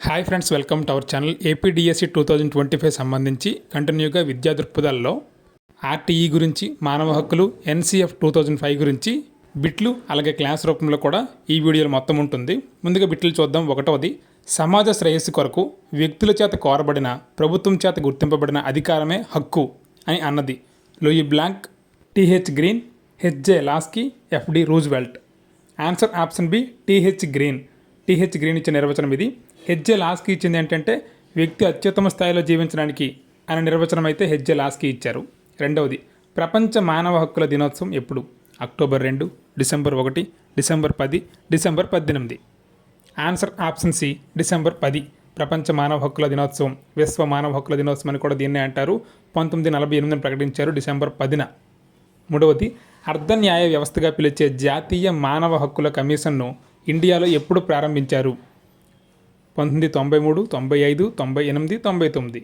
Hi friends, welcome to our channel. APDSC 2025 సంబంధించి కంటిన్యూగా విద్యా దృక్పథాల్లో ఆర్టీఈ గురించి, మానవ హక్కులు, ఎన్సీఎఫ్ 2005 గురించి బిట్లు అలాగే క్లాస్ రూపంలో కూడా ఈ వీడియోలో మొత్తం ఉంటుంది. ముందుగా బిట్లు చూద్దాం. ఒకటవది, సమాజ శ్రేయస్సు కొరకు వ్యక్తుల చేత కోరబడిన, ప్రభుత్వం చేత గుర్తింపబడిన అధికారమే హక్కు అని అన్నది Louis Blanc, TH Green, HJ Laski, FD Roosevelt. Answer option B, TH Green. TH Green ఇచ్చిన నిర్వచనం ఇది. హెచ్జే లాస్కీ ఇచ్చింది ఏంటంటే వ్యక్తి అత్యుత్తమ స్థాయిలో జీవించడానికి అనే నిర్వచనం అయితే హెచ్జే లాస్కీ ఇచ్చారు. రెండవది, ప్రపంచ మానవ హక్కుల దినోత్సవం ఎప్పుడు? October 2, December 1, December 10, December 18. Answer option C, December 10. ప్రపంచ మానవ హక్కుల దినోత్సవం, విశ్వ మానవ హక్కుల దినోత్సవం అని కూడా దీన్నే అంటారు. 1948 ప్రకటించారు డిసెంబర్ 10న. మూడవది, అర్ధ న్యాయ వ్యవస్థగా పిలిచే జాతీయ మానవ హక్కుల కమిషన్ను ఇండియాలో ఎప్పుడు ప్రారంభించారు? 1993, 95, 98, 99.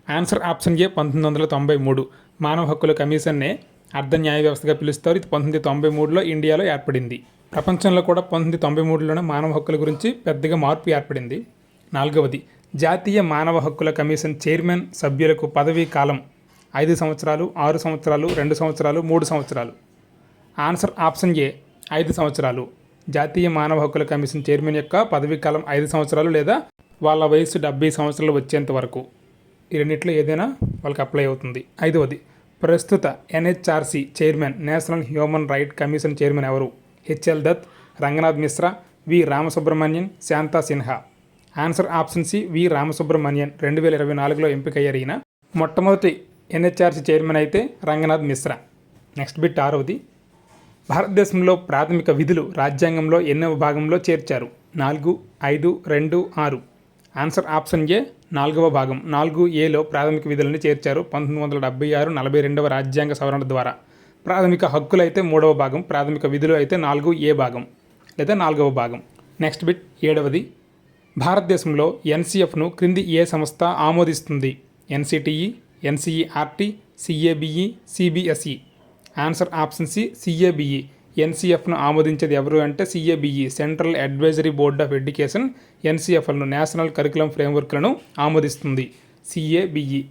ఆన్సర్ ఆప్షన్ ఏ, 1993. మానవ హక్కుల కమిషన్నే అర్ధ న్యాయ వ్యవస్థగా పిలుస్తారు. ఇది 1993లో ఇండియాలో ఏర్పడింది. ప్రపంచంలో కూడా 1993లోనే మానవ హక్కుల గురించి పెద్దగా మార్పు ఏర్పడింది. నాలుగవది, జాతీయ మానవ హక్కుల కమిషన్ చైర్మన్ సభ్యులకు పదవీ కాలం 5 సంవత్సరాలు, 6 సంవత్సరాలు, 2 సంవత్సరాలు, 3 సంవత్సరాలు. ఆన్సర్ ఆప్షన్ ఏ, 5 సంవత్సరాలు. జాతీయ మానవ హక్కుల కమిషన్ చైర్మన్ యొక్క పదవీ కాలం 5 సంవత్సరాలు లేదా వాళ్ళ వయసు 70 సంవత్సరాలు వచ్చేంత వరకు. ఈ రెండింటిలో ఏదైనా వాళ్ళకి అప్లై అవుతుంది. ఐదవది, ప్రస్తుత NHRC chairman, national human right commission chairman ఎవరు? HL Dutt, Ranganath Mishra, V Ramasubramanian, Shanta Sinha. Answer option C, V Ramasubramanian. 2024లో ఎంపికయ్యారు ఈయన. మొట్టమొదటి ఎన్హెచ్ఆర్సీ చైర్మన్ అయితే రంగనాథ్ మిశ్రా. నెక్స్ట్ బిట్ ఆరవది, భారతదేశంలో ప్రాథమిక విధులు రాజ్యాంగంలో ఎన్నవ భాగంలో చేర్చారు? 4, 5, 2, 6. ఆన్సర్ ఆప్షన్ ఏ, 4వ భాగం. 4Aలో ప్రాథమిక విధులను చేర్చారు 1976 42వ రాజ్యాంగ సవరణ ద్వారా. ప్రాథమిక హక్కులు అయితే 3వ భాగం, ప్రాథమిక విధులు అయితే 4A భాగం లేదా 4వ భాగం. నెక్స్ట్ బిట్ ఏడవది, భారతదేశంలో ఎన్సీఎఫ్ను క్రింది ఏ సంస్థ ఆమోదిస్తుంది? NCTE, NCERT, CABE, CBSE. Answer option C, CABE. ఎన్సీఎఫ్ను ఆమోదించేది ఎవరు అంటే CABE, central advisory board of education. ఎన్సీఎఫ్లను, నేషనల్ కరికులం ఫ్రేమ్వర్క్లను ఆమోదిస్తుంది సిఏబిఈ.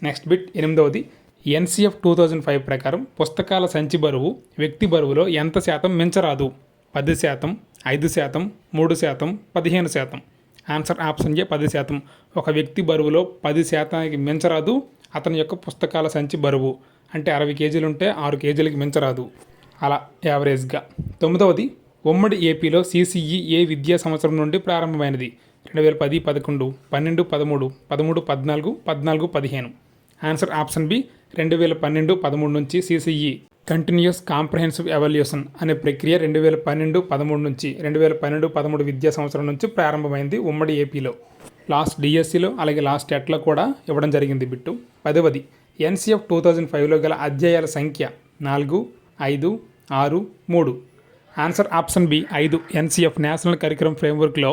నెక్స్ట్ బిట్ ఎనిమిదవది, ఎన్సీఎఫ్ 2005 ప్రకారం పుస్తకాల సంచి బరువు వ్యక్తి బరువులో ఎంత శాతం మించరాదు? 10%, 5%, 3%, 15%. ఆన్సర్ ఆప్షన్ ఏ, 10%. ఒక వ్యక్తి బరువులో 10%కి మించరాదు అతని యొక్క పుస్తకాల సంచి బరువు. అంటే 60 కేజీలు ఉంటే 6 కేజీలకి మించరాదు, అలా యావరేజ్గా. తొమ్మిదవది, ఉమ్మడి ఏపీలో సిసిఈ ఏ విద్యా సంవత్సరం నుండి ప్రారంభమైనది? 2010, 11, 12, 13, 13, 14, 14, 15. ఆన్సర్ ఆప్షన్ బి, 2012, 13 నుంచి సిసిఈ కంటిన్యూస్ కాంప్రహెన్సివ్ ఎవాల్యుయేషన్ అనే ప్రక్రియ 2012, 13 నుంచి 2012, 13 విద్యా సంవత్సరం నుంచి ప్రారంభమైంది ఉమ్మడి ఏపీలో. లాస్ట్ డిఎస్సిలో అలాగే లాస్ట్ టెట్లో కూడా ఇవ్వడం జరిగింది బిట్టు. 10వది, ఎన్సీఎఫ్ 2005లో గల అధ్యాయాల సంఖ్య 4, 5, 6, 3. Answer option B, 5. NCF national curriculum ఫ్రేమ్వర్క్లో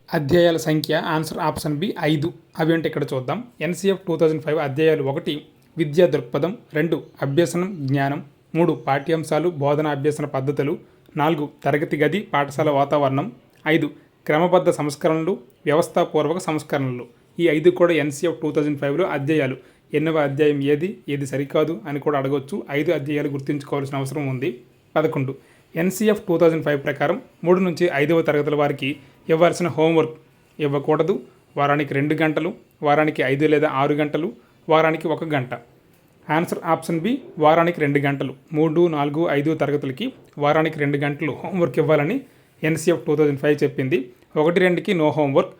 అధ్యాయాల సంఖ్య ఆన్సర్ ఆప్షన్ బి, 5. అవి అంటే ఇక్కడ చూద్దాం. ఎన్సీఎఫ్ 2005 అధ్యాయాలు 1 విద్యా దృక్పథం, 2 అభ్యసనం జ్ఞానం, 3 పాఠ్యాంశాలు బోధన అభ్యసన పద్ధతులు, 4 తరగతి గది పాఠశాల వాతావరణం, 5 క్రమబద్ధ సంస్కరణలు వ్యవస్థాపూర్వక సంస్కరణలు. ఈ 5 కూడా ఎన్సీఎఫ్ 2005లో అధ్యాయాలు. ఎన్నవ అధ్యాయం ఏది సరికాదు అని కూడా అడగవచ్చు. 5 అధ్యాయాలు గుర్తుంచుకోవాల్సిన అవసరం ఉంది. 11 ఎన్సీఎఫ్ 2005 ప్రకారం 3 నుంచి 5వ తరగతుల వారికి ఇవ్వాల్సిన హోంవర్క్ ఇవ్వకూడదు. వారానికి 2 గంటలు, వారానికి 5 లేదా 6 గంటలు, వారానికి 1 గంట. ఆన్సర్ ఆప్షన్ బి, వారానికి 2 గంటలు. 3, 4, 5 తరగతులకి వారానికి 2 గంటలు హోంవర్క్ ఇవ్వాలని ఎన్సీఎఫ్ 2005 చెప్పింది. 1, 2కి నో హోంవర్క్.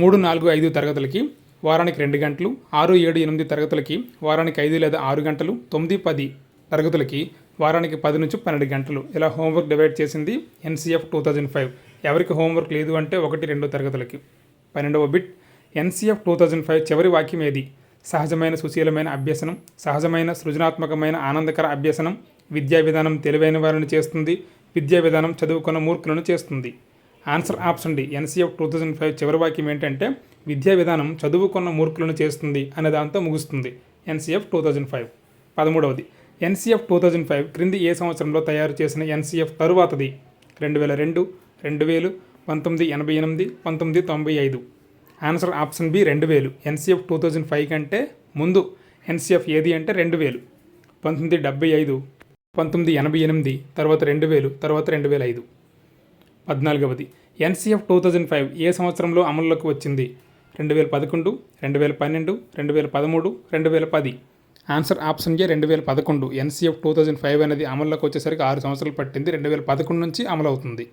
3, 4, 5 తరగతులకి వారానికి 2 గంటలు, 6, 7, 8 తరగతులకి వారానికి 5 లేదా 6 గంటలు, 9, 10 తరగతులకి వారానికి 10 నుంచి 12 గంటలు. ఇలా హోంవర్క్ డివైడ్ చేసింది ఎన్సీఎఫ్ 2005. ఎవరికి హోంవర్క్ లేదు అంటే 1, 2 తరగతులకి. 12వ బిట్, ఎన్సీఎఫ్ 2005 చివరి వాక్యం ఏది? సహజమైన సుశీలమైన అభ్యసనం, సహజమైన సృజనాత్మకమైన ఆనందకర అభ్యసనం, విద్యా విధానం తెలివైన వారిని చేస్తుంది, విద్యా విధానం చదువుకున్న మూర్ఖులను చేస్తుంది. ఆన్సర్ ఆప్షన్ డి, ఎన్సీఎఫ్ 2005 చివరి వాక్యం ఏంటంటే విద్యా విధానం చదువుకున్న మూర్ఖులను చేస్తుంది అనే దాంతో ముగుస్తుంది ఎన్సీఎఫ్ 2005. 13వది, ఎన్సీఎఫ్ 2005 క్రింది ఏ సంవత్సరంలో తయారు చేసిన ఎన్సీఎఫ్ తరువాతది? 2002, 2000, 1988, 1995. Answer option B 2000. ఎన్సీఎఫ్ 2005 కంటే ముందు ఎన్సీఎఫ్ ఏది అంటే 2000. 1975, 1988, తర్వాత 2000, తర్వాత 2005. 14వది ఎన్సీఎఫ్ 2005 ఏ సంవత్సరంలో అమల్లోకి వచ్చింది? 2011, 2012, 2013, 2010. ఆన్సర్ ఆప్షన్ ఏ 2011. ఎన్సీఎఫ్ 2005 అనేది అమల్లోకి వచ్చేసరికి 6 సంవత్సరాలు పట్టింది. 2011 నుంచి అమలవుతుంది.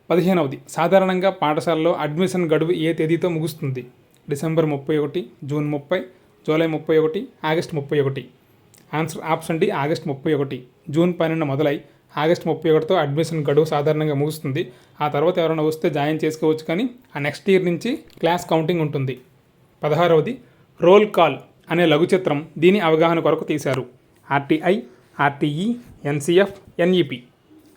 15వది సాధారణంగా పాఠశాలలో అడ్మిషన్ గడువు ఏ తేదీతో ముగుస్తుంది? December 31, June 30, July 31, August 31. Answer option D August 31. June 12 మొదలై ఆగస్టు 31తో అడ్మిషన్ గడువు సాధారణంగా ముగుస్తుంది. ఆ తర్వాత ఎవరైనా వస్తే జాయిన్ చేసుకోవచ్చు, కానీ ఆ నెక్స్ట్ ఇయర్ నుంచి క్లాస్ కౌంటింగ్ ఉంటుంది. 16వది రోల్ కాల్ అనే లఘు చిత్రం దీని అవగాహన కొరకు తీశారు. RTI, RTE, NCF, NEP.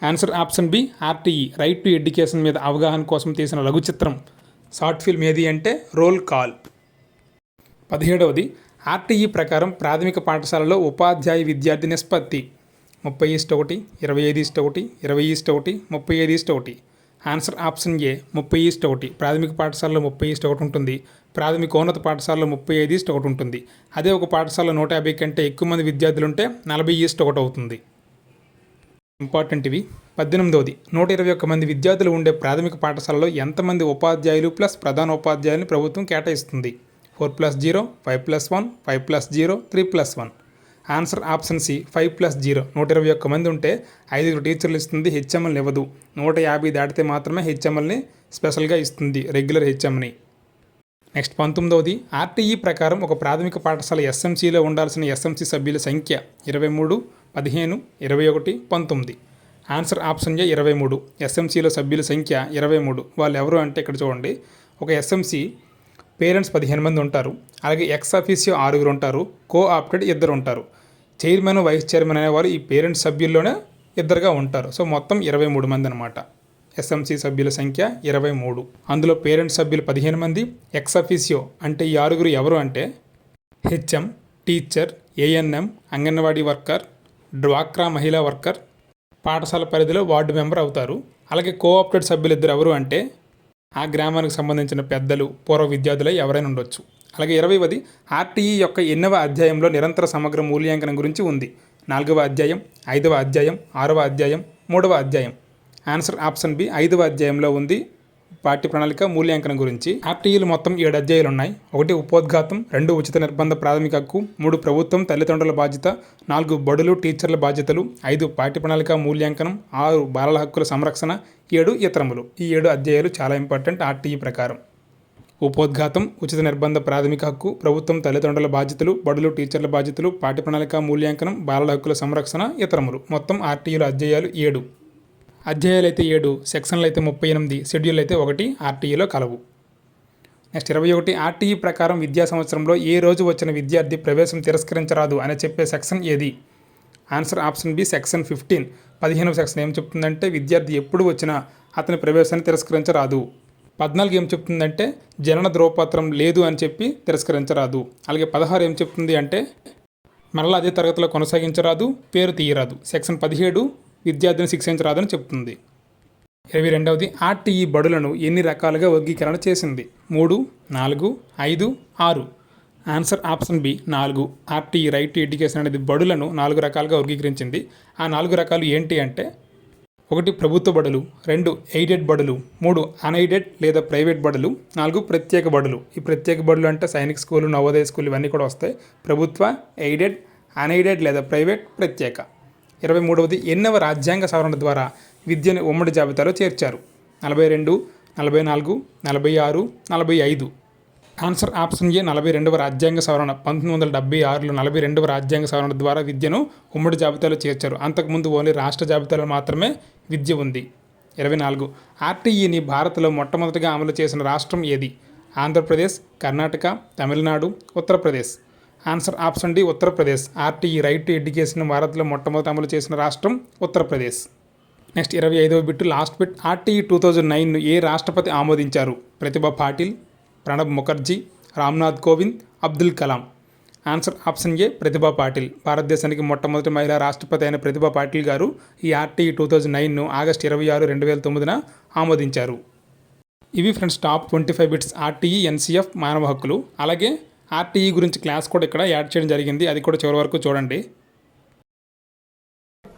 Answer option B RTE right to education మీద అవగాహన కోసం తీసిన లఘు చిత్రం షార్ట్ ఫిల్మ్ ఏది అంటే రోల్ కాల్. 17వది ఆర్టీఈ ప్రకారం ప్రాథమిక పాఠశాలలో ఉపాధ్యాయ విద్యార్థి నిష్పత్తి 30:1, 25:1, 20:1, 35:1. ఆన్సర్ ఆప్షన్ ఏ 30:1. ప్రాథమిక పాఠశాలలో 30:1 ఉంటుంది. ప్రాథమికోన్నత పాఠశాలలో 35:1 ఉంటుంది. అదే ఒక పాఠశాలలో 150 కంటే ఎక్కువ మంది విద్యార్థులు ఉంటే 40:1 అవుతుంది. ఇంపార్టెంట్ ఇవి. 18వది 121 మంది విద్యార్థులు ఉండే ప్రాథమిక పాఠశాలలో ఎంతమంది ఉపాధ్యాయులు ప్లస్ ప్రధాన ఉపాధ్యాయులను ప్రభుత్వం కేటాయిస్తుంది? 4+0, 5+1, 5+0, 3+1. Answer option C 5+0. 121 మంది ఉంటే 5 టీచర్లు ఇస్తుంది, హెచ్ఎంఎల్ని ఇవ్వదు. 150 దాటితే మాత్రమే హెచ్ఎంఎల్ని స్పెషల్గా ఇస్తుంది, రెగ్యులర్ హెచ్ఎంని. నెక్స్ట్ 19వది ఆర్టీఈ ప్రకారం ఒక ప్రాథమిక పాఠశాల ఎస్ఎంసీలో ఉండాల్సిన ఎస్ఎంసీ సభ్యుల సంఖ్య 23, 15, 21, 19. ఆన్సర్ ఆప్షన్ ఏ 23. ఎస్ఎంసీలో సభ్యుల సంఖ్య 23. వాళ్ళు ఎవరు అంటే ఇక్కడ చూడండి, ఒక ఎస్ఎంసీ పేరెంట్స్ 15 మంది ఉంటారు, అలాగే ఎక్స్ ఆఫీసియో 6 ఉంటారు, కో ఆప్టెడ్ 2 ఉంటారు. చైర్మన్, వైస్ చైర్మన్ అనేవారు ఈ పేరెంట్స్ సభ్యుల్లోనే 2గా ఉంటారు. సో మొత్తం 23 మంది అనమాట. ఎస్ఎంసీ సభ్యుల సంఖ్య 23. అందులో పేరెంట్స్ సభ్యులు 15 మంది. ఎక్స్ ఆఫీసియో అంటే ఈ 6 ఎవరు అంటే HM, teacher, ANM, anganwadi worker, డ్వాక్రా మహిళా వర్కర్, పాఠశాల పరిధిలో వార్డు మెంబర్ అవుతారు. అలాగే కోఆప్టెడ్ సభ్యులు 2 ఎవరు అంటే ఆ గ్రామానికి సంబంధించిన పెద్దలు, పూర్వ విద్యార్థులు ఎవరైనా ఉండొచ్చు. అలాగే 20వది ఆర్టీఈ యొక్క 8వ అధ్యాయంలో నిరంతర సమగ్ర మూల్యాంకనం గురించి ఉంది. 4వ అధ్యాయం, 5వ అధ్యాయం, 6వ అధ్యాయం, 3వ అధ్యాయం. ఆన్సర్ ఆప్షన్ బి 5వ అధ్యాయంలో ఉంది పాఠ్య ప్రణాళిక మూల్యాంకనం గురించి. ఆర్టీఈలు మొత్తం 7 అధ్యాయాలు ఉన్నాయి. 1 ఉపోద్ఘాతం, 2 ఉచిత నిర్బంధ ప్రాథమిక హక్కు, 3 ప్రభుత్వం తల్లిదండ్రుల బాధ్యత, 4 బడులు టీచర్ల బాధ్యతలు, 5 పాఠ్య ప్రణాళిక మూల్యాంకనం, 6 బాలల హక్కుల సంరక్షణ, 7 ఇతరములు. ఈ 7 అధ్యాయాలు చాలా ఇంపార్టెంట్ ఆర్టీఈ ప్రకారం. ఉపోద్ఘాతం, ఉచిత నిర్బంధ ప్రాథమిక హక్కు, ప్రభుత్వం తల్లిదండ్రుల బాధ్యతలు, బడులు టీచర్ల బాధ్యతలు, పాఠ్య ప్రణాళిక మూల్యాంకనం, బాలల హక్కుల సంరక్షణ, ఇతరములు. మొత్తం ఆర్టీఈల అధ్యాయాలు 7. అధ్యాయాలు అయితే 7, సెక్షన్లు అయితే 38, షెడ్యూల్ అయితే 1 ఆర్టీఈలో కలవు. నెక్స్ట్ 21 ఆర్టీఈ ప్రకారం విద్యా సంవత్సరంలో ఏ రోజు వచ్చిన విద్యార్థి ప్రవేశం తిరస్కరించరాదు అని చెప్పే సెక్షన్ ఏది? Answer option B section 15. 15వ సెక్షన్ ఏం చెప్తుందంటే విద్యార్థి ఎప్పుడు వచ్చినా అతని ప్రవేశాన్ని తిరస్కరించరాదు. 14 ఏం చెప్తుందంటే జనన ధ్రువపత్రం లేదు అని చెప్పి తిరస్కరించరాదు. అలాగే 16 ఏం చెప్తుంది అంటే మరలా అదే తరగతిలో కొనసాగించరాదు, పేరు తీయరాదు. సెక్షన్ 17 విద్యార్థిని శిక్షించరాదని చెప్తుంది. 22వది ఆర్టీఈ బడులను ఎన్ని రకాలుగా వర్గీకరణ చేసింది? 3, 4, 5, 6. Answer option B 4. RTE right to education అనేది బడులను 4 రకాలుగా వర్గీకరించింది. ఆ 4 రకాలు ఏంటి అంటే 1 ప్రభుత్వ బడులు, 2 ఎయిడెడ్ బడులు, 3 అన్ఎయిడెడ్ లేదా ప్రైవేట్ బడులు, 4 ప్రత్యేక బడులు. ఈ ప్రత్యేక బడులు అంటే సైనిక్ స్కూలు, నవోదయ స్కూల్ ఇవన్నీ కూడా వస్తాయి. ప్రభుత్వ, ఎయిడెడ్, అన్ఎయిడెడ్ లేదా ప్రైవేట్, ప్రత్యేక. 23వది ఎన్నవ రాజ్యాంగ సవరణ ద్వారా విద్యను ఉమ్మడి జాబితాలో చేర్చారు? 42, 44, 46, 45. ఆన్సర్ ఆప్షన్ ఏ 42వ రాజ్యాంగ సవరణ. 1976లో 42వ రాజ్యాంగ సవరణ ద్వారా విద్యను ఉమ్మడి జాబితాలో చేర్చారు. అంతకుముందు ఓన్లీ రాష్ట్ర జాబితాలో మాత్రమే విద్య ఉంది. 24 ఆర్టీఈని భారత్లో మొట్టమొదటిగా అమలు చేసిన రాష్ట్రం ఏది? Andhra Pradesh, Karnataka, Tamil Nadu, Uttar Pradesh. Answer option D Uttar Pradesh. RTE right to education భారత్లో మొట్టమొదటి అమలు చేసిన రాష్ట్రం ఉత్తరప్రదేశ్. నెక్స్ట్ 25వ బిట్ లాస్ట్ బిట్. ఆర్టీఈ 2009ను ఏ రాష్ట్రపతి ఆమోదించారు? Pratibha Patil, Pranab Mukherjee, Ram Nath Kovind, Abdul Kalam. Answer option A Pratibha Patil. భారతదేశానికి మొట్టమొదటి మహిళా రాష్ట్రపతి అయిన ప్రతిభా పాటిల్ గారు ఈ ఆర్టీఈ 2009ను ఆగస్టు 26, 2009న ఆమోదించారు. ఇవి friends top 25 bits RTE NCF మానవ హక్కులు. అలాగే ఆర్టీఈ గురించి క్లాస్ కూడా ఇక్కడ యాడ్ చేయడం జరిగింది, అది కూడా చివరి వరకు చూడండి.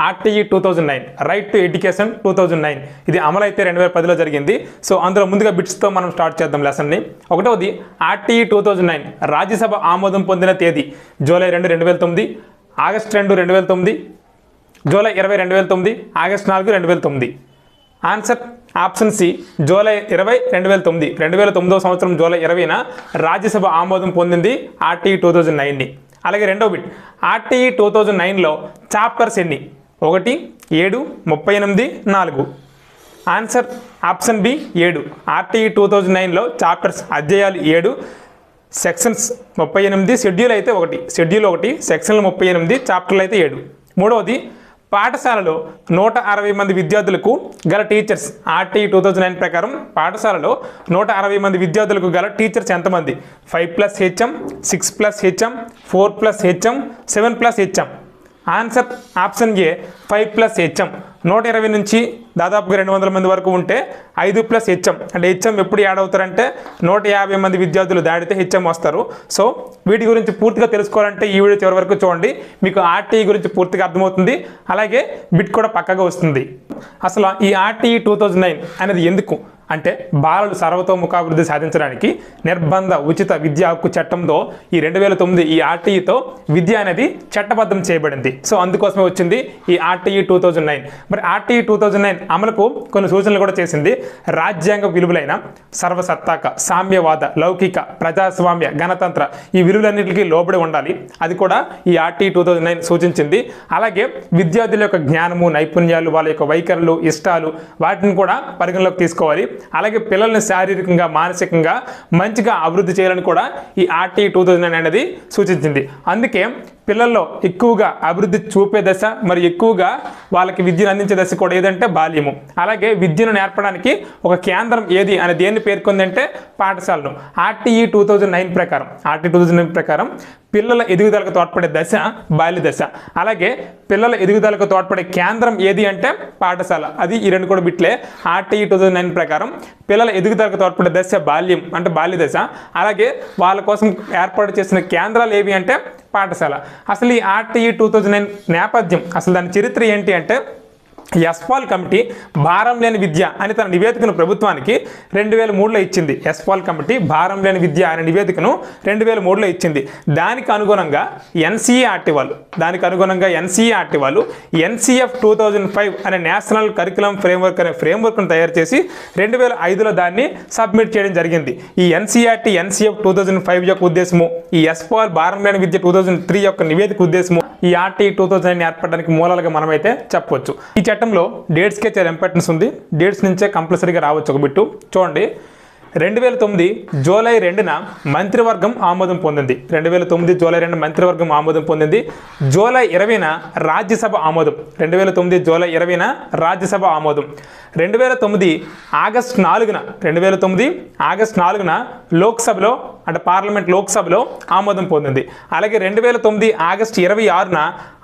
ఆర్టీఈ 2009 రైట్ టు ఎడ్యుకేషన్ 2009 ఇది అమలు అయితే 2010లో జరిగింది. సో అందులో ముందుగా బిట్స్తో మనం స్టార్ట్ చేద్దాం లెసన్ని. ఒకటవది ఆర్టీఈ 2009 రాజ్యసభ ఆమోదం పొందిన తేదీ July 2, 2009, August 2, 2009, July 20, 2009, August 4, 2009. Answer option C July 20, 2009. 2009వ సంవత్సరం జూలై 20న రాజ్యసభ ఆమోదం పొందింది ఆర్టీఈ 2009ని. అలాగే రెండవ బిట్ ఆర్టీఈ 2009లో చాప్టర్స్ ఎన్ని? 1, 7, 38, 4. Answer option B 7. ఆర్టీఈ 2009లో చాప్టర్స్ అధ్యాయాలు 7, సెక్షన్స్ 38, షెడ్యూల్ అయితే 1, షెడ్యూల్ 1, సెక్షన్లు 38, చాప్టర్లు అయితే 7. మూడవది పాఠశాలలో 160 మంది విద్యార్థులకు గల టీచర్స్ ఆర్టీఈ 2009 ప్రకారం పాఠశాలలో 160 మంది విద్యార్థులకు గల టీచర్స్ ఎంతమంది? 5+HM, 6+HM, 4+HM, 7+HM. Answer option ఏ 5+HM. 120 నుంచి దాదాపుగా 200 మంది వరకు ఉంటే 5+HM. అంటే హెచ్ఎం ఎప్పుడు యాడ్ అవుతారంటే 150 మంది విద్యార్థులు దాడితే హెచ్ఎం వస్తారు. సో వీటి గురించి పూర్తిగా తెలుసుకోవాలంటే ఈ వీడియో చివరి వరకు చూడండి, మీకు ఆర్టీఈ గురించి పూర్తిగా అర్థమవుతుంది. అలాగే బిట్ కూడా పక్కగా వస్తుంది. అసలు ఈ ఆర్టీఈ 2009 అనేది ఎందుకు అంటే బాలలు సర్వతోముఖాభివృద్ధి సాధించడానికి నిర్బంధ ఉచిత విద్యా హక్కు చట్టంతో ఈ 2009 ఈ ఆర్టీఈతో విద్య అనేది చట్టబద్ధం చేయబడింది. సో అందుకోసమే వచ్చింది ఈ ఆర్టీఈ 2009. మరి ఆర్టీఈ 2009 అమలుకు కొన్ని సూచనలు కూడా చేసింది. రాజ్యాంగ విలువలైన సర్వసత్తాక, సామ్యవాద, లౌకిక, ప్రజాస్వామ్య, గణతంత్ర ఈ విలువలన్నింటికి లోబడి ఉండాలి, అది కూడా ఈ ఆర్టీఈ 2009 సూచించింది. అలాగే విద్యార్థుల యొక్క జ్ఞానము, నైపుణ్యాలు, వాళ్ళ యొక్క వైఖరులు, ఇష్టాలు వాటిని కూడా పరిగణలోకి తీసుకోవాలి. అలాగే పిల్లల్ని శారీరకంగా, మానసికంగా మంచిగా అభివృద్ధి చేయాలని కూడా ఈ ఆర్టీఈ 2009 అనేది సూచించింది. అందుకే పిల్లల్లో ఎక్కువగా అభివృద్ధి చూపే దశ, మరి ఎక్కువగా వాళ్ళకి విద్యను అందించే దశ కూడా ఏదంటే బాల్యము. అలాగే విద్యను నేర్పడానికి ఒక కేంద్రం ఏది అని దేన్ని పేర్కొందంటే పాఠశాలను. ఆర్టీఈ 2009 ప్రకారం పిల్లల ఎదుగుదలకు తోడ్పడే దశ బాల్య దశ. అలాగే పిల్లల ఎదుగుదలకు తోడ్పడే కేంద్రం ఏది అంటే పాఠశాల. అది ఈ రెండు కూడా బిట్లే. ఆర్టీఈ 2009 ప్రకారం పిల్లల ఎదుగుదలకు తోడ్పడే దశ బాల్యం అంటే బాల్య దశ. అలాగే వాళ్ళ కోసం ఏర్పాటు చేసిన కేంద్రాలు ఏవి అంటే పాఠశాల. అసలు ఈ ఆర్టీఈ 2009 నేపథ్యం, అసలు దాని చరిత్ర ఏంటి అంటే యశ్పాల్ కమిటీ భారం లేని విద్య అని తన నివేదికను ప్రభుత్వానికి 2003లో ఇచ్చింది. యశ్పాల్ కమిటీ భారం లేని విద్య అనే నివేదికను 2003లో ఇచ్చింది. దానికి అనుగుణంగా ఎన్సీఈఆర్టీ వాళ్ళు ఎన్సీఎఫ్ 2005 అనే నేషనల్ కరికులం ఫ్రేమ్వర్క్ అనే ఫ్రేమ్వర్క్ను తయారు చేసి 2005లో దాన్ని సబ్మిట్ చేయడం జరిగింది. ఈ ఎన్సీఆర్టీ ఎన్సీఎఫ్ 2005 యొక్క ఉద్దేశము, ఈ యశ్పాల్ భారం లేని విద్య 2003 యొక్క నివేదిక ఉద్దేశము ఈ ఆర్టీఈ 2009 ఏర్పడడానికి మూలాలుగా మనమైతే చెప్పవచ్చు. ఈ చట్టంలో డేట్స్కే చాలా ఇంపార్టెన్స్ ఉంది. డేట్స్ నుంచే కంపల్సరీగా రావచ్చు ఒక బిట్టు. చూడండి, 2009 జూలై 2న మంత్రివర్గం ఆమోదం పొందింది. 2009 జూలై 2 మంత్రివర్గం ఆమోదం పొందింది. జూలై 20న రాజ్యసభ ఆమోదం. 2009 జూలై 20న రాజ్యసభ ఆమోదం. 2009 ఆగస్టు 4న లోక్సభలో అంటే పార్లమెంట్ లోక్సభలో ఆమోదం పొందింది. అలాగే 2009 ఆగస్టు 26న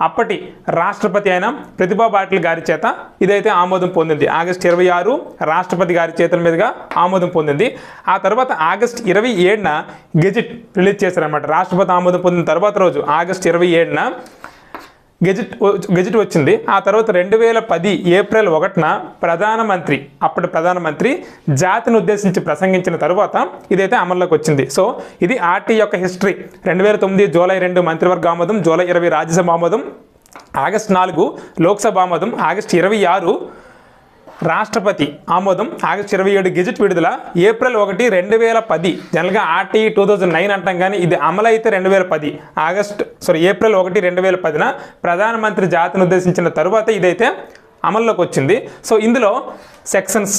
అప్పటి రాష్ట్రపతి అయిన ప్రతిభా పాటిల్ గారి చేత ఇదైతే ఆమోదం పొందింది. ఆగస్టు 26 రాష్ట్రపతి గారి చేతుల మీదుగా ఆమోదం పొందింది. ఆ తర్వాత ఆగస్టు 27న గెజిట్ రిలీజ్ చేశారనమాట. రాష్ట్రపతి ఆమోదం పొందిన తర్వాత రోజు ఆగస్టు 27న గెజిట్ వచ్చింది. ఆ తర్వాత 2010 ఏప్రిల్ 1న అప్పటి ప్రధానమంత్రి జాతిని ఉద్దేశించి ప్రసంగించిన తర్వాత ఇదైతే అమల్లోకి వచ్చింది. సో ఇది ఆర్టీ యొక్క హిస్టరీ. 2009 జూలై 2 మంత్రివర్గ ఆమోదం, జూలై 20 రాజ్యసభ ఆమోదం, ఆగస్టు 4 లోక్సభ ఆమోదం, ఆగస్టు 26 రాష్ట్రపతి ఆమోదం, ఆగస్టు 27 గెజిట్ విడుదల, ఏప్రిల్ 1, 2010. జనరల్గా ఆర్టీఈ 2009 అంటాం కానీ ఇది అమలు అయితే 2010 ఏప్రిల్ 1, 2010న ప్రధానమంత్రి జాతిని ఉద్దేశించిన తరువాత ఇదైతే అమల్లోకి వచ్చింది. సో ఇందులో సెక్షన్స్,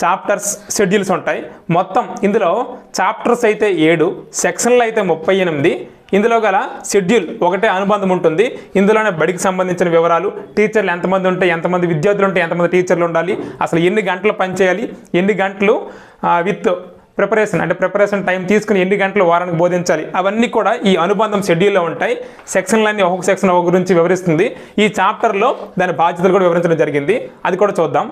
చాప్టర్స్, షెడ్యూల్స్ ఉంటాయి. మొత్తం ఇందులో చాప్టర్స్ అయితే 7, సెక్షన్లు అయితే 38. ఇందులో గల షెడ్యూల్ ఒకటే అనుబంధం ఉంటుంది. ఇందులోనే బడికి సంబంధించిన వివరాలు, టీచర్లు ఎంతమంది ఉంటే, ఎంతమంది విద్యార్థులు ఉంటే ఎంతమంది టీచర్లు ఉండాలి, అసలు ఎన్ని గంటలు పనిచేయాలి, ఎన్ని గంటలు విత్ ప్రిపరేషన్ టైం తీసుకుని ఎన్ని గంటలు వారానికి బోధించాలి, అవన్నీ కూడా ఈ అనుబంధం షెడ్యూల్లో ఉంటాయి. సెక్షన్లన్నీ ఒక్కొక్క సెక్షన్ గురించి వివరిస్తుంది. ఈ చాప్టర్లో దాని బాధ్యతలు కూడా వివరించడం జరిగింది, అది కూడా చూద్దాం.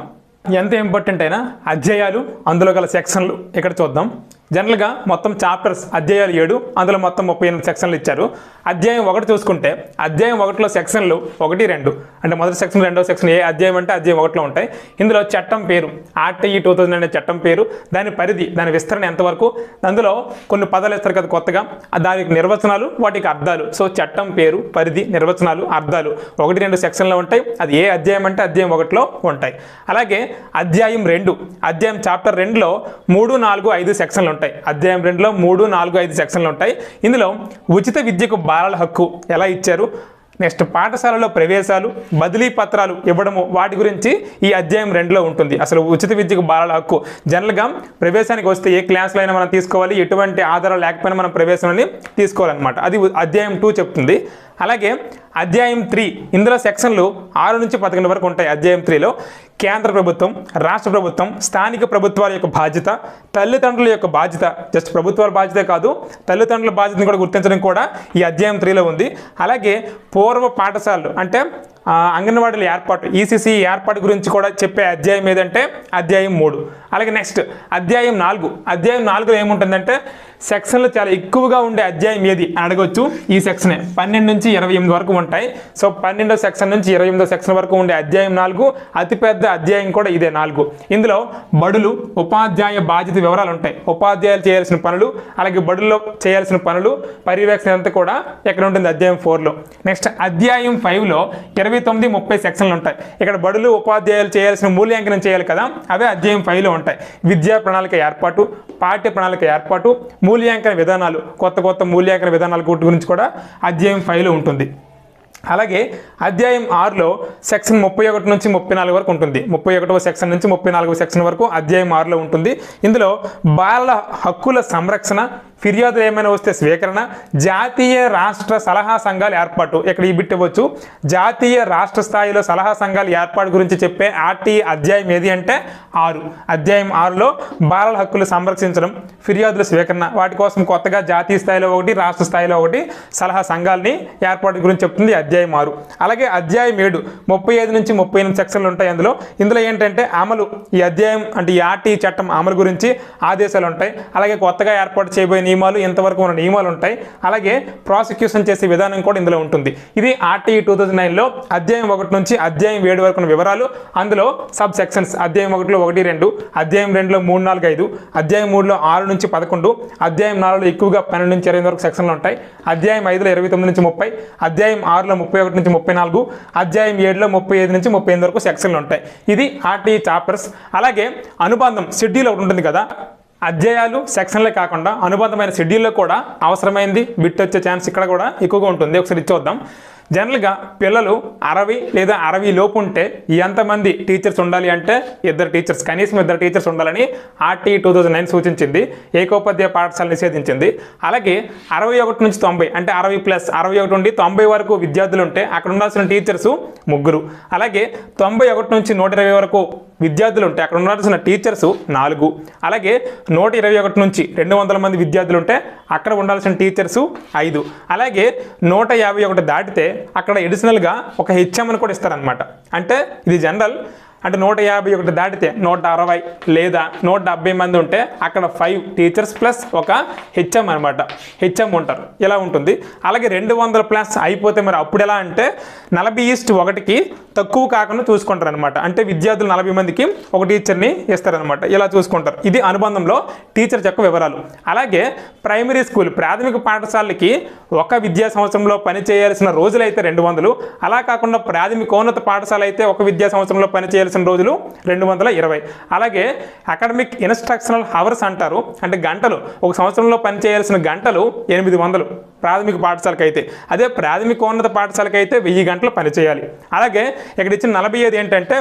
ఎంత ఇంపార్టెంట్ అయినా అధ్యాయాలు, అందులో గల సెక్షన్లు ఇక్కడ చూద్దాం. జనరల్గా మొత్తం చాప్టర్స్ అధ్యాయాలు 7, అందులో మొత్తం 38 సెక్షన్లు ఇచ్చారు. అధ్యాయం 1 చూసుకుంటే అధ్యాయం 1లో సెక్షన్లు 1, 2 అంటే మొదటి సెక్షన్, రెండో సెక్షన్ ఏ అధ్యాయం అంటే అధ్యాయం 1లో ఉంటాయి. ఇందులో చట్టం పేరు, ఆర్టీఈ 2000 అనే చట్టం పేరు, దాని పరిధి, దాని విస్తరణ ఎంతవరకు, అందులో కొన్ని పదాలు ఇస్తారు కదా కొత్తగా, దానికి నిర్వచనాలు, వాటికి అర్థాలు. సో చట్టం పేరు, పరిధి, నిర్వచనాలు, అర్థాలు 1, 2 సెక్షన్లో ఉంటాయి. అది ఏ అధ్యాయం అంటే అధ్యాయం 1లో ఉంటాయి. అలాగే అధ్యాయం 2, అధ్యాయం చాప్టర్ 2లో 3, 4, 5 సెక్షన్లు ఉంటాయి. అధ్యాయం 2లో 3, 4, 5 సెక్షన్లు ఉంటాయి. ఇందులో ఉచిత విద్యకు బాలల హక్కు ఎలా ఇచ్చారు, నెక్స్ట్ పాఠశాలలో ప్రవేశాలు, బదిలీ పత్రాలు ఇవ్వడము, వాటి గురించి ఈ అధ్యాయం 2లో ఉంటుంది. అసలు ఉచిత విద్యకు బాలల హక్కు, జనరల్గా ప్రవేశానికి వస్తే ఏ క్లాస్లో అయినా మనం తీసుకోవాలి, ఎటువంటి ఆధారం లేకపోయినా మనం ప్రవేశాన్ని తీసుకోవాలన్నమాట. అది అధ్యాయం 2 చెప్తుంది. అలాగే అధ్యాయం 3, ఇందులో సెక్షన్లు 6 నుంచి 11 వరకు ఉంటాయి. అధ్యాయం 3లో కేంద్ర ప్రభుత్వం, రాష్ట్ర ప్రభుత్వం, స్థానిక ప్రభుత్వాల యొక్క బాధ్యత, తల్లిదండ్రుల యొక్క బాధ్యత, జస్ట్ ప్రభుత్వాల బాధ్యత కాదు, తల్లిదండ్రుల బాధ్యతను కూడా గుర్తించడం కూడా ఈ అధ్యాయం 3లో ఉంది. అలాగే పూర్వ పాఠశాలలు అంటే అంగన్వాడీల ఏర్పాటు, ఈసీసీ ఏర్పాటు గురించి కూడా చెప్పే అధ్యాయం ఏదంటే అధ్యాయం 3. అలాగే నెక్స్ట్ అధ్యాయం 4, అధ్యాయం 4లో ఏముంటుందంటే సెక్షన్లు చాలా ఎక్కువగా ఉండే అధ్యాయం ఏది అని అడగొచ్చు. ఈ సెక్షనే 12 నుంచి 28 వరకు ఉంటాయి. సో 12వ సెక్షన్ నుంచి 28వ సెక్షన్ వరకు ఉండే అధ్యాయం 4, అతిపెద్ద అధ్యాయం కూడా ఇదే 4. ఇందులో బడులు, ఉపాధ్యాయ బాధ్యత వివరాలు ఉంటాయి. ఉపాధ్యాయులు చేయాల్సిన పనులు, అలాగే బడుల్లో చేయాల్సిన పనులు, పర్యవేక్షణ అంతా కూడా ఎక్కడ ఉంటుంది అధ్యాయం 4లో. నెక్స్ట్ అధ్యాయం 5లో 29, 30 సెక్షన్లు ఉంటాయి. ఇక్కడ బడులు, ఉపాధ్యాయులు చేయాల్సిన మూల్యాంకనం చేయాలి కదా, అవే అధ్యాయం 5లో ఉంటాయి. విద్యా ప్రణాళిక ఏర్పాటు, పాఠ్య ప్రణాళిక ఏర్పాటు, మూల్యాంకన విధానాలు, కొత్త మూల్యాంకన విధానాల గురించి కూడా అధ్యాయం 5లో ఉంటుంది. అలాగే అధ్యాయం 6లో సెక్షన్ 31 నుంచి 34 వరకు ఉంటుంది. 31వ సెక్షన్ నుంచి 34వ సెక్షన్ వరకు అధ్యాయం 6లో ఉంటుంది. ఇందులో బాలల హక్కుల సంరక్షణ, ఫిర్యాదులు ఏమైనా వస్తే స్వీకరణ, జాతీయ రాష్ట్ర సలహా సంఘాల ఏర్పాటు, ఇక్కడ ఈ బిట్ ఇవ్వచ్చు. జాతీయ రాష్ట్ర స్థాయిలో సలహా సంఘాల ఏర్పాటు గురించి చెప్పే ఆర్టీ అధ్యాయం ఏది అంటే 6. అధ్యాయం 6లో బాలల హక్కులు సంరక్షించడం, ఫిర్యాదుల స్వీకరణ, వాటి కోసం కొత్తగా జాతీయ స్థాయిలో 1, రాష్ట్ర స్థాయిలో 1 సలహా సంఘాలని ఏర్పాటు గురించి చెప్తుంది అధ్యాయం 6. అలాగే అధ్యాయం 7 35 నుంచి 38 సెక్షన్లు ఉంటాయి. ఇందులో ఏంటంటే అమలు, ఈ అధ్యాయం అంటే ఈ ఆర్టీ చట్టం అమలు గురించి ఆదేశాలు ఉంటాయి. అలాగే కొత్తగా ఏర్పాటు చేయబోయే నియమాలు, ఎంతవరకు ఉన్న నియమాలు ఉంటాయి. అలాగే ప్రాసిక్యూషన్ చేసే విధానం కూడా ఇందులో ఉంటుంది. ఇది ఆర్టీఈ 2009లో అధ్యాయం 1 నుంచి అధ్యాయం 7 వరకు ఉన్న వివరాలు. అందులో సబ్ సెక్షన్స్ అధ్యాయం 1లో 1, 2, అధ్యాయం 2లో 3, 4, 5, అధ్యాయం 3లో 6 నుంచి 11, అధ్యాయం 4లో ఎక్కువగా 12 నుంచి 20 వరకు సెక్షన్లు ఉంటాయి. అధ్యాయం 5లో 29 నుంచి 30, అధ్యాయం 6లో 31 నుంచి 34, అధ్యాయం 7లో 35 నుంచి 38 వరకు సెక్షన్లు ఉంటాయి. ఇది ఆర్టీఈ చాప్టర్స్. అలాగే అనుబంధం షెడ్యూల్ ఒకటి ఉంటుంది కదా, అధ్యాయాలు సెక్షన్లే కాకుండా అనుబంధమైన షెడ్యూల్లో కూడా అవసరమైంది బిట్ వచ్చే ఛాన్స్ ఇక్కడ కూడా ఎక్కువగా ఉంటుంది. ఒకసారి చూద్దాం. జనరల్గా పిల్లలు 60 లేదా 60 లోపు ఉంటే ఎంతమంది టీచర్స్ ఉండాలి అంటే 2 టీచర్స్, కనీసం 2 టీచర్స్ ఉండాలని ఆర్టీ 2009 సూచించింది. ఏకోపాధ్యాయ పాఠశాల నిషేధించింది. అలాగే 61 నుంచి 90 అంటే 60+, 61 నుండి 90 వరకు విద్యార్థులు ఉంటే అక్కడ ఉండాల్సిన టీచర్స్ 3. అలాగే 91 నుంచి 120 వరకు విద్యార్థులు ఉంటే అక్కడ ఉండాల్సిన టీచర్స్ 4. అలాగే 121 నుంచి 200 మంది విద్యార్థులు ఉంటే అక్కడ ఉండాల్సిన టీచర్స్ 5. అలాగే 151 దాటితే అక్కడ ఎడిషనల్గా ఒక హెచ్ఎం అని కూడా ఇస్తారనమాట. అంటే ఇది జనరల్, అంటే 151 దాటితే 160 లేదా 170 మంది ఉంటే అక్కడ 5 టీచర్స్ ప్లస్ ఒక హెచ్ఎం అనమాట, హెచ్ఎం ఉంటారు. ఇలా ఉంటుంది. అలాగే 200+ అయిపోతే మరి అప్పుడు ఎలా అంటే 40:1కి తక్కువ కాకుండా చూసుకుంటారు అనమాట. అంటే విద్యార్థులు 40 మందికి ఒక టీచర్ని ఇస్తారనమాట. ఇలా చూసుకుంటారు. ఇది అనుబంధంలో టీచర్ యొక్క వివరాలు. అలాగే ప్రైమరీ స్కూల్, ప్రాథమిక పాఠశాలకి ఒక విద్యా సంవత్సరంలో పనిచేయాల్సిన రోజులు అయితే 200. అలా కాకుండా ప్రాథమికోన్నత పాఠశాల అయితే ఒక విద్యా సంవత్సరంలో పనిచేయాల్సిన రోజులు 220. అలాగే అకాడమిక్ ఇన్స్ట్రక్షనల్ హవర్స్ అంటారు, అంటే గంటలు, ఒక సంవత్సరంలో పనిచేయాల్సిన గంటలు 800 ప్రాథమిక పాఠశాలకు అయితే. అదే ప్రాథమికోన్నత పాఠశాలకు అయితే 1000 గంటలు పనిచేయాలి. అలాగే ఇక్కడ ఇచ్చిన 45 ఏంటంటే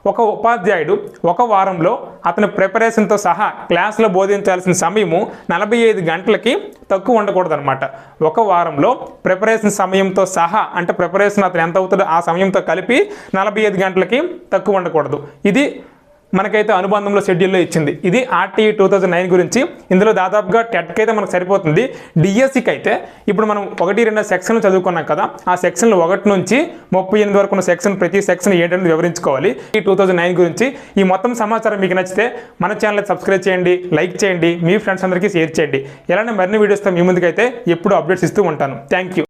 ఒక ఉపాధ్యాయుడు ఒక వారంలో అతని ప్రిపరేషన్తో సహా క్లాసులో బోధించాల్సిన సమయము 45 గంటలకి తక్కువ ఉండకూడదు అనమాట. ఒక వారంలో ప్రిపరేషన్ సమయంతో సహా, అంటే ప్రిపరేషన్ అతను ఎంత అవుతుందో ఆ సమయంతో కలిపి 45 గంటలకి తక్కువ ఉండకూడదు. ఇది మనకైతే అనుబంధంలో షెడ్యూల్లో ఇచ్చింది. ఇది ఆర్టీఈ 2009 గురించి. ఇందులో దాదాపుగా టెట్కి అయితే మనకు సరిపోతుంది. డిఎస్సికి అయితే ఇప్పుడు మనం 1-2 సెక్షన్లు చదువుకున్నాం కదా, ఆ సెక్షన్లు 1 నుంచి 38 వరకు ఉన్న సెక్షన్, ప్రతి సెక్షన్ ఏంటనేది వివరించుకోవాలి. ఈ 2009 గురించి ఈ మొత్తం సమాచారం మీకు నచ్చితే మన ఛానల్ సబ్స్క్రైబ్ చేయండి, లైక్ చేయండి, మీ ఫ్రెండ్స్ అందరికీ షేర్ చేయండి. ఇలానే మరిన్ని వీడియోస్తో మీ ముందుకైతే ఎప్పుడు అప్డేట్స్ ఇస్తూ ఉంటాను. Thank you.